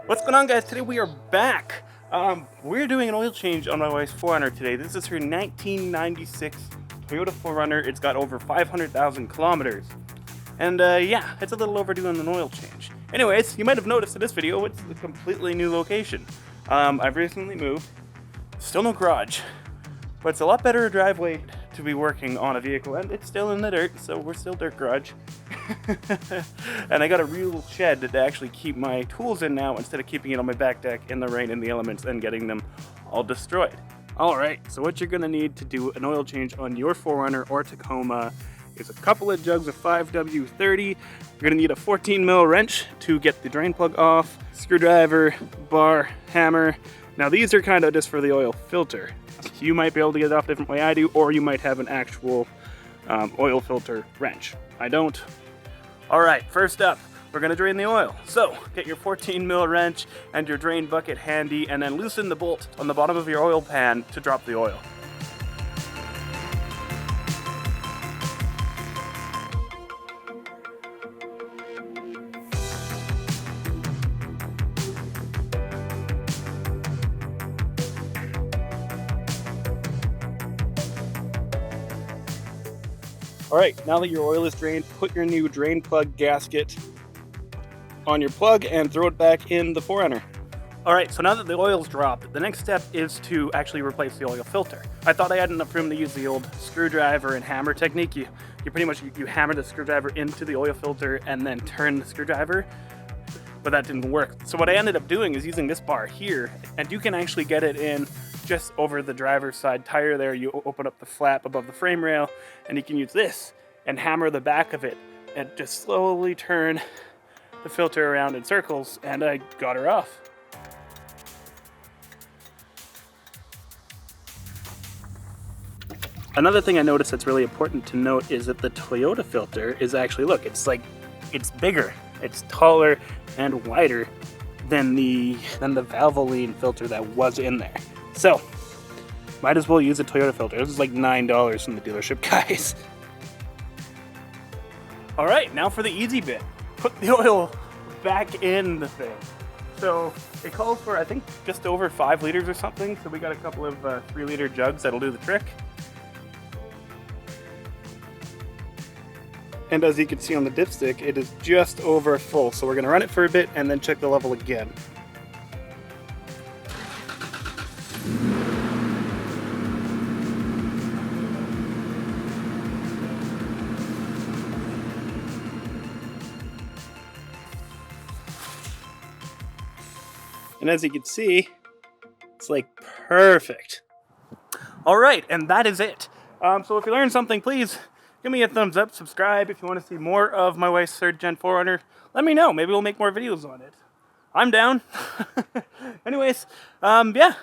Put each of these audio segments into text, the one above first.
What's going on, guys? Today we are back. We're doing an oil change on my wife's 4Runner today. This is her 1996 Toyota 4Runner. It's got over 500,000 kilometers. And yeah, it's a little overdue on an oil change. Anyways, you might have noticed in this video, it's a completely new location. I've recently moved. Still no garage, but it's a lot better driveway to be working on a vehicle, and it's still in the dirt, so we're still Dirt.Garage. And I got a real shed to actually keep my tools in now, instead of keeping it on my back deck in the rain and the elements and getting them all destroyed. Alright, so what you're going to need to do an oil change on your 4Runner or Tacoma is a couple of jugs of 5W30. You're going to need a 14mm wrench to get the drain plug off, screwdriver, bar, hammer. Now these are kind of just for the oil filter. You might be able to get it off a different way I do, or you might have an actual oil filter wrench. I don't. Alright, first up, we're going to drain the oil. So, get your 14mm wrench and your drain bucket handy, and then loosen the bolt on the bottom of your oil pan to drop the oil. Alright, now that your oil is drained, put your new drain plug gasket on your plug and throw it back in the 4Runner. Alright, so now that the oil's dropped, the next step is to actually replace the oil filter. I thought I had enough room to use the old screwdriver and hammer technique. You pretty much you hammer the screwdriver into the oil filter and then turn the screwdriver, but that didn't work. So what I ended up doing is using this bar here, and you can actually get it in just over the driver's side tire there. You open up the flap above the frame rail, and you can use this and hammer the back of it and just slowly turn the filter around in circles, and I got her off. Another thing I noticed that's really important to note is that the Toyota filter is actually, look, it's bigger, it's taller and wider than the Valvoline filter that was in there. So, might as well use a Toyota filter. This is like $9 from the dealership, guys. Alright, now for the easy bit. Put the oil back in the thing. So, it calls for, I think, just over 5 liters or something. So we got a couple of 3-liter jugs that'll do the trick. And as you can see on the dipstick, it is just over full. So we're going to run it for a bit and then check the level again. And as you can see, it's like perfect. All right, and that is it. So if you learned something, please give me a thumbs up, subscribe. If you want to see more of my wife's 3rd Gen 4Runner, let me know. Maybe we'll make more videos on it. I'm down. Anyways, yeah.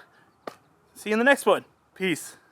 See you in the next one. Peace.